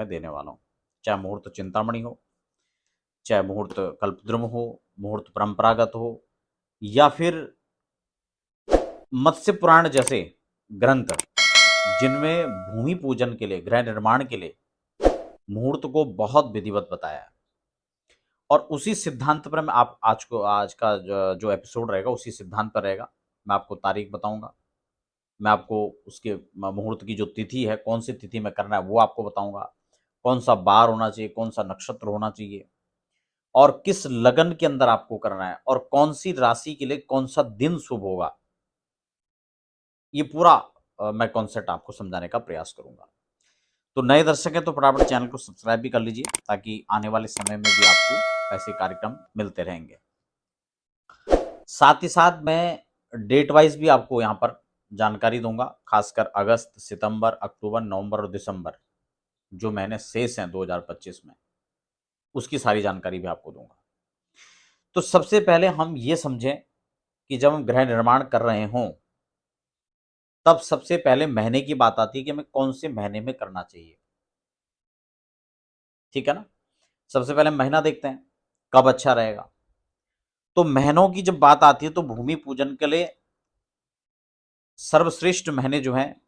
मैं देने वाला हूँ। चाहे मुहूर्त चिंतामणि हो, चाहे मुहूर्त कल्पद्रुम हो, मुहूर्त परंपरागत हो, या फिर मत्स्य पुराण जैसे ग्रंथ जिनमें भूमि पूजन के लिए, गृह निर्माण के लिए मुहूर्त को बहुत विधिवत बताया है। और उसी सिद्धांत पर मैं आप आज का जो एपिसोड रहेगा उसी सिद्धांत पर रहेगा। मैं आपको तारीख बताऊंगा, मैं आपको उसके मुहूर्त की जो तिथि है, कौन सी तिथि में करना है वो आपको बताऊंगा, कौन सा बार होना चाहिए, कौन सा नक्षत्र होना चाहिए, और किस लगन के अंदर आपको करना है, और कौन सी राशि के लिए कौन सा दिन शुभ होगा। ये पूरा मैं कॉन्सेप्ट आपको समझाने का प्रयास करूंगा। तो नए दर्शक हैं तो फटाफट चैनल को सब्सक्राइब भी कर लीजिए, ताकि आने वाले समय में भी आपको ऐसे कार्यक्रम मिलते रहेंगे। साथ ही साथ मैं डेट वाइज भी आपको यहाँ पर जानकारी दूंगा, खासकर अगस्त, सितंबर, अक्टूबर, नवंबर और दिसंबर जो महीने शेष हैं 2025 में, उसकी सारी जानकारी भी आपको दूंगा। तो सबसे पहले हम ये समझें कि जब हम गृह निर्माण कर रहे हों तब सबसे पहले महीने की बात आती है कि हमें कौन से महीने में करना चाहिए। ठीक है ना। सबसे पहले महीना देखते हैं कब अच्छा रहेगा। तो महीनों की जब बात आती है तो भूमि पूजन के लिए सर्वश्रेष्ठ महीने जो हैं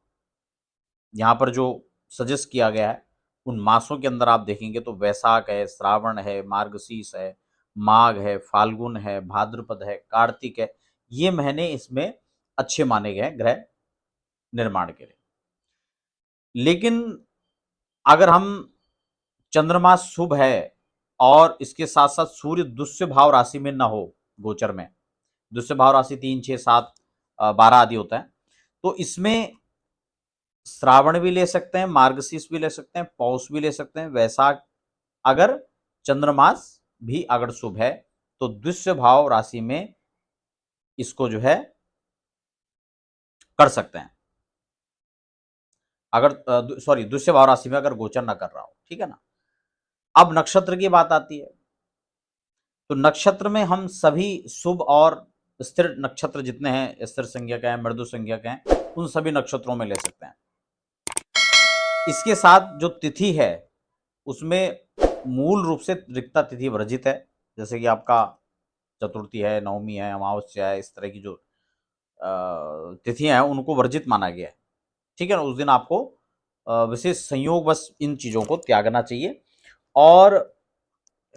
यहाँ पर जो सजेस्ट किया गया है, उन मासों के अंदर आप देखेंगे तो वैशाख है, श्रावण है, मार्गशीर्ष है, माघ है, फाल्गुन है, भाद्रपद है, कार्तिक है। ये महीने इसमें अच्छे माने गए हैं गृह निर्माण के लिए। लेकिन अगर हम चंद्रमा शुभ है और इसके साथ साथ सूर्य दुष्य भाव राशि में ना हो, गोचर में दुष्य भाव राशि 3, 6, 7, 12 आदि होता है, तो इसमें श्रावण भी ले सकते हैं, मार्गशीर्ष भी ले सकते हैं, पौष भी ले सकते हैं, वैशाख अगर चंद्रमास भी अगर शुभ है तो द्वितीय भाव राशि में इसको जो है कर सकते हैं, अगर सॉरी द्वितीय भाव राशि में अगर गोचर ना कर रहा हो। ठीक है ना। अब नक्षत्र की बात आती है, तो नक्षत्र में हम सभी शुभ और स्थिर नक्षत्र जितने हैं, स्थिर संज्ञक हैं, मृदु संज्ञक हैं, उन सभी नक्षत्रों में ले सकते हैं। इसके साथ जो तिथि है उसमें मूल रूप से रिक्ता तिथि वर्जित है, जैसे कि आपका चतुर्थी है, नवमी है, अमावस्या है, इस तरह की जो तिथियां हैं उनको वर्जित माना गया है। ठीक है ना। उस दिन आपको विशेष संयोग बस इन चीजों को त्यागना चाहिए, और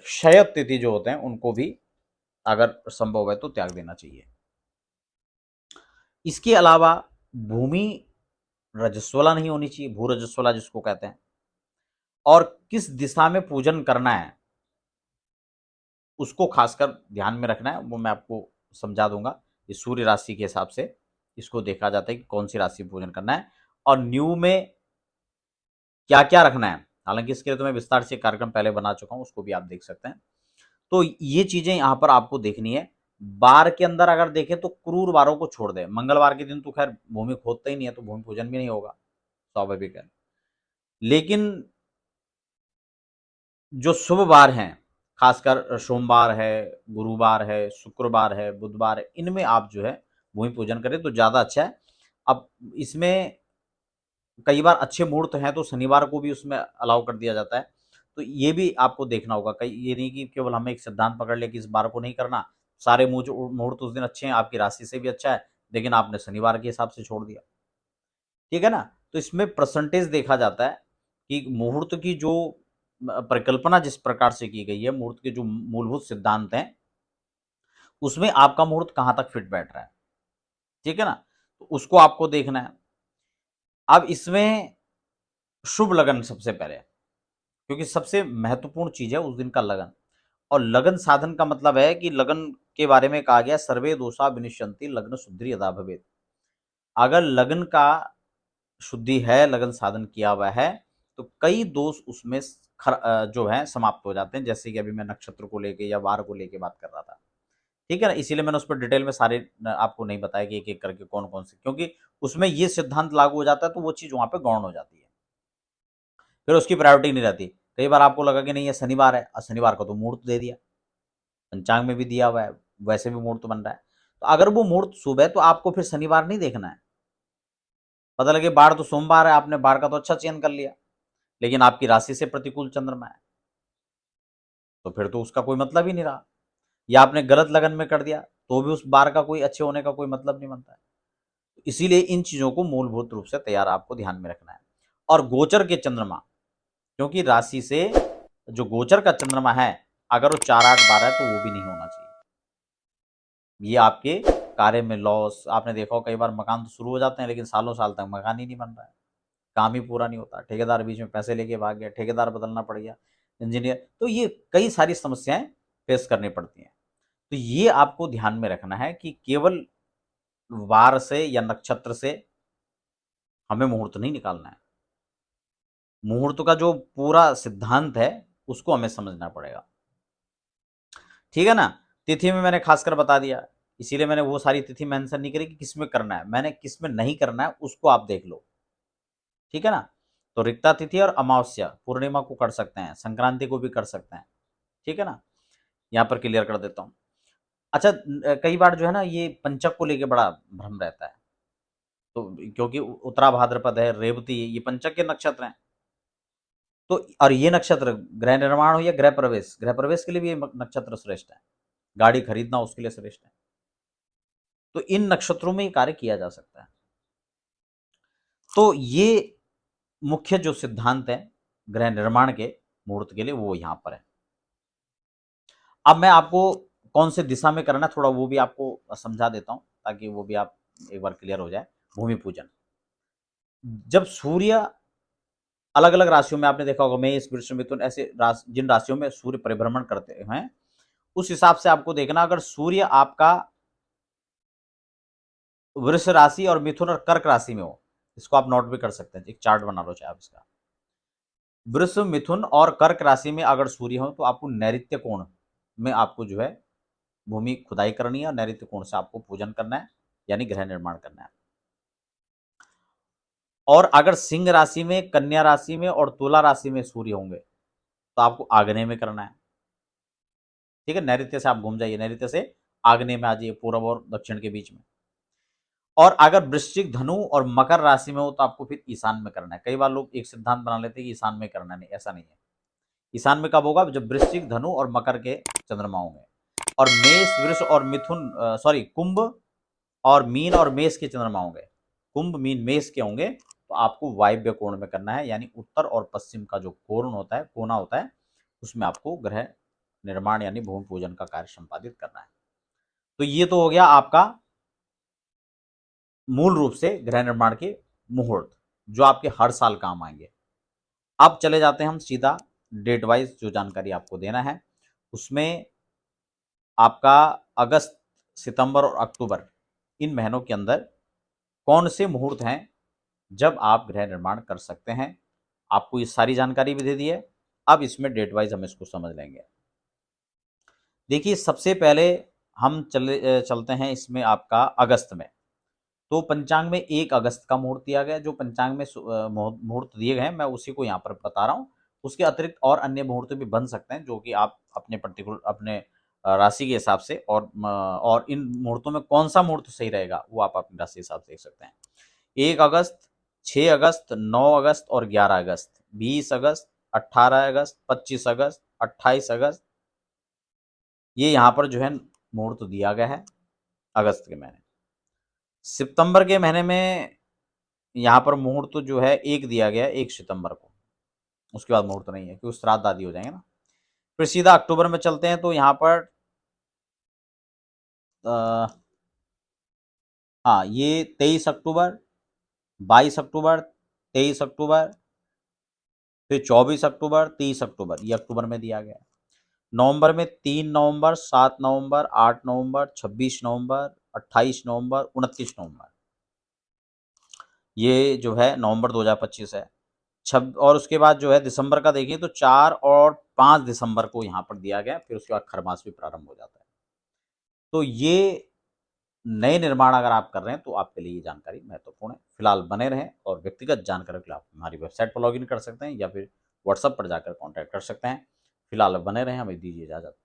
क्षयत तिथि जो होते हैं उनको भी अगर संभव है तो त्याग देना चाहिए। इसके अलावा भूमि रजस्वला नहीं होनी चाहिए, भू रजस्वला जिसको कहते हैं, और किस दिशा में पूजन करना है उसको खासकर ध्यान में रखना है, वो मैं आपको समझा दूंगा। इस सूर्य राशि के हिसाब से इसको देखा जाता है कि कौन सी राशि पूजन करना है और न्यू में क्या क्या रखना है। हालांकि इसके लिए तो मैं विस्तार से कार्यक्रम पहले बना चुका हूं, उसको भी आप देख सकते हैं। तो ये चीजें यहां पर आपको देखनी है। बार के अंदर अगर देखें तो क्रूर वारों को छोड़ दें। मंगलवार के दिन तो खैर भूमि खोदता ही नहीं है, तो भूमि पूजन भी नहीं होगा, स्वाभाविक है। लेकिन जो शुभ वार हैं, खासकर सोमवार है, गुरुवार है, शुक्रवार है, बुधवार है, इनमें आप जो है भूमि पूजन करें तो ज़्यादा अच्छा है। अब इसमें कई बार अच्छे मुहूर्त हैं तो शनिवार को भी उसमें अलाउ कर दिया जाता है, तो ये भी आपको देखना होगा। कई ये नहीं कि केवल हमें एक सिद्धांत पकड़ ले कि इस बार को नहीं करना, सारे मुहूर्त उस दिन अच्छे हैं, आपकी राशि से भी अच्छा है, लेकिन आपने शनिवार के हिसाब से छोड़ दिया। ठीक है ना। तो इसमें परसेंटेज देखा जाता है कि मुहूर्त की जो परिकल्पना जिस प्रकार से की गई है, मुहूर्त के जो मूलभूत सिद्धांत हैं उसमें आपका मुहूर्त कहां तक फिट बैठ रहा है। ठीक है ना। तो उसको आपको देखना है। अब इसमें शुभ लगन सबसे पहले, क्योंकि सबसे महत्वपूर्ण चीज है उस दिन का लगन। और लगन साधन का मतलब है कि लगन के बारे में कहा गया सर्वे दोषा विनिश्यन्ति लग्न शुद्धि यदा भवेत्। अगर लगन का शुद्धि है, लगन साधन किया हुआ है, तो कई दोष उसमें जो है समाप्त हो जाते हैं। जैसे कि अभी मैं नक्षत्र को लेके या वार को लेके बात कर रहा था। ठीक है ना। इसीलिए मैंने उस पर डिटेल में सारे आपको नहीं बताया कि एक एक करके कौन कौन से, क्योंकि उसमें ये सिद्धांत लागू हो जाता है तो वो चीज वहां पे गौण हो जाती है, फिर उसकी प्रायोरिटी नहीं रहती। कई बार आपको लगा कि नहीं ये शनिवार है, और शनिवार को तो मुहूर्त दे दिया, पंचांग में भी दिया हुआ है, वैसे भी मुहूर्त बन रहा है, तो अगर वो मुहूर्त शुभ है तो आपको फिर शनिवार नहीं देखना है। पता लगे बार तो सोमवार है, आपने बार का तो अच्छा चयन कर लिया, लेकिन आपकी राशि से प्रतिकूल चंद्रमा है, तो फिर तो उसका कोई मतलब ही नहीं रहा। या आपने गलत लगन में कर दिया तो भी उस बार का कोई अच्छे होने का कोई मतलब नहीं बनता है। इसीलिए इन चीजों को मूलभूत रूप से तैयार आपको ध्यान में रखना है। और गोचर के चंद्रमा, क्योंकि राशि से जो गोचर का चंद्रमा है अगर वो 4, 8, 12 है तो वो भी नहीं होना चाहिए। ये आपके कार्य में लॉस, आपने देखा हो कई बार मकान तो शुरू हो जाते हैं लेकिन सालों साल तक मकान ही नहीं बन रहा है, काम ही पूरा नहीं होता, ठेकेदार बीच में पैसे लेके भाग गया, ठेकेदार बदलना पड़ गया, इंजीनियर, तो ये कई सारी समस्याएं फेस करनी पड़ती हैं। तो ये आपको ध्यान में रखना है कि केवल वार से या नक्षत्र से हमें मुहूर्त नहीं निकालना है। मुहूर्त का जो पूरा सिद्धांत है उसको हमें समझना पड़ेगा, ठीक है ना। तिथि में मैंने खासकर बता दिया, इसीलिए मैंने वो सारी तिथि मेंशन नहीं करी कि किसमें करना है, मैंने किसमें नहीं करना है उसको आप देख लो, ठीक है ना। तो रिक्ता तिथि और अमावस्या पूर्णिमा को कर सकते हैं, संक्रांति को भी कर सकते हैं, ठीक है ना। यहाँ पर क्लियर कर देता हूँ। अच्छा, कई बार जो है ना ये पंचक को लेके बड़ा भ्रम रहता है, तो क्योंकि उत्तरा भाद्रपद है, रेवती है, ये पंचक के नक्षत्र हैं। तो और ये नक्षत्र गृह निर्माण हो या गृह प्रवेश के लिए भी ये नक्षत्र श्रेष्ठ है, गाड़ी खरीदना उसके लिए श्रेष्ठ है। तो इन नक्षत्रों में ये कार्य किया जा सकता है। तो ये मुख्य जो सिद्धांत है गृह निर्माण के मुहूर्त के लिए वो यहां पर है। अब मैं आपको कौन से दिशा में करना है थोड़ा वो भी आपको समझा देता हूं ताकि वो भी आप एक बार क्लियर हो जाए। भूमि पूजन, जब सूर्य अलग अलग राशियों में, आपने देखा होगा मेष, वृष, मिथुन, ऐसे जिन राशियों में सूर्य परिभ्रमण करते हैं उस हिसाब से आपको देखना, अगर सूर्य आपका वृष राशि और मिथुन और कर्क राशि में हो, इसको आप नोट भी कर सकते हैं, एक चार्ट बना लो चाहे आप इसका। वृष, मिथुन और कर्क राशि में अगर सूर्य हो तो आपको नैऋत्य कोण में आपको जो है भूमि खुदाई करनी है और नैऋत्य कोण से आपको पूजन करना है, यानी गृह निर्माण करना है। और अगर सिंह राशि में, कन्या राशि में और तुला राशि में सूर्य होंगे तो आपको आग्नेय में करना है, ठीक है। नैऋत्य से आप घूम जाइए, नैऋत्य से आग्नेय में आ जाइए, पूर्व और दक्षिण के बीच में। और अगर वृश्चिक, धनु और मकर राशि में हो तो आपको फिर ईशान में करना है। कई बार लोग एक सिद्धांत बना लेते हैं कि ईशान में करना, नहीं, ऐसा नहीं है। ईशान में कब होगा, जब वृश्चिक, धनु और मकर के चंद्रमा होंगे। और मेष, वृष और मिथुन, सॉरी, कुंभ और मीन और मेष के चंद्रमा होंगे, कुंभ, मीन, मेष के होंगे तो आपको वायव्य कोण में करना है, यानी उत्तर और पश्चिम का जो कोण होता है, कोना होता है, उसमें आपको ग्रह निर्माण यानी भूमि पूजन का कार्य संपादित करना है। तो ये तो हो गया आपका मूल रूप से गृह निर्माण के मुहूर्त जो आपके हर साल काम आएंगे। अब चले जाते हैं हम सीधा डेट वाइज जो जानकारी आपको देना है उसमें। आपका अगस्त, सितंबर और अक्टूबर, इन महीनों के अंदर कौन से मुहूर्त हैं जब आप गृह निर्माण कर सकते हैं, आपको ये सारी जानकारी भी दे दी है। अब इसमें डेट वाइज हम इसको समझ लेंगे। देखिए, सबसे पहले हम चलते हैं इसमें आपका अगस्त में। तो पंचांग में 1 अगस्त का मुहूर्त दिया गया, जो पंचांग में मुहूर्त दिए गए हैं मैं उसी को यहाँ पर बता रहा हूँ। उसके अतिरिक्त और अन्य मुहूर्त भी बन सकते हैं जो कि आप अपने पर्टिकुलर अपने राशि के हिसाब से, और इन मुहूर्तों में कौन सा मुहूर्त सही रहेगा वो आप अपनी राशि के हिसाब से देख सकते हैं। 1 अगस्त, 6 अगस्त, 9 अगस्त और 11 अगस्त, 20 अगस्त, 18 अगस्त, 25 अगस्त, 28 अगस्त, ये यहाँ पर जो है मुहूर्त दिया गया है अगस्त के महीने। सितंबर के महीने में यहाँ पर मुहूर्त जो है एक दिया गया है 1 सितंबर को, उसके बाद मुहूर्त नहीं है क्योंकि श्राद्ध आदि हो जाएंगे ना। फिर सीधा अक्टूबर में चलते हैं तो यहाँ पर हाँ, ये 23 अक्टूबर, 22 अक्टूबर, 23 अक्टूबर, फिर 24 अक्टूबर, 30 अक्टूबर, ये अक्टूबर में दिया गया है। नवंबर में 3 नवंबर, 7 नवंबर, 8 नवंबर, 26 नवंबर, 28 नवंबर, 29 नवंबर, ये जो है नवंबर 2025 है। और उसके बाद जो है दिसंबर का देखिए तो 4 और 5 दिसंबर को यहाँ पर दिया गया, फिर उसके बाद खरमास भी प्रारंभ हो जाता है। तो ये नए निर्माण अगर आप कर रहे हैं तो आपके लिए ये जानकारी महत्वपूर्ण है। फिलहाल बने रहें और व्यक्तिगत जानकारी के लिए आप हमारी वेबसाइट पर लॉगिन कर सकते हैं या फिर व्हाट्सएप पर जाकर कॉन्टैक्ट कर सकते हैं। फिलहाल बने रहें, हमें दीजिए इजाज़त।